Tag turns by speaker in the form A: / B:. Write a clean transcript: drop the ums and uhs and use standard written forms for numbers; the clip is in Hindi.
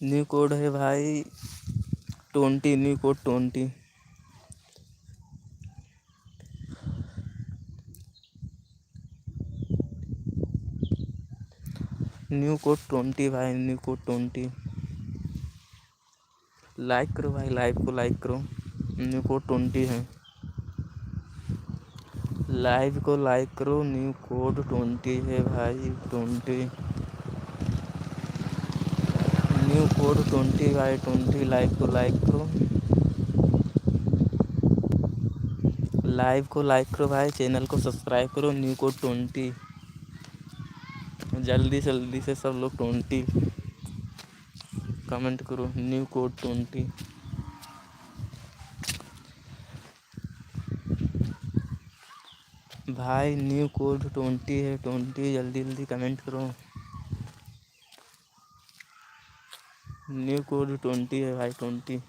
A: न्यू कोड है भाई 20, न्यू कोड 20। न्यू कोड 20 भाई, न्यू कोड 20। लाइक करो भाई, लाइव को लाइक करो। न्यू कोड 20 है, लाइव को लाइक करो। न्यू कोड 20 है भाई, 20। न्यू कोड 20 भाई 20, लाइव को लाइक करो। लाइव को लाइक करो भाई, चैनल को सब्सक्राइब करो। न्यू कोड 20, जल्दी से जल्दी से सब लोग 20 कमेंट करो। न्यू कोड 20 भाई, न्यू कोड 20 है 20, जल्दी जल्दी कमेंट करो। न्यू कोड 20 है भाई 20।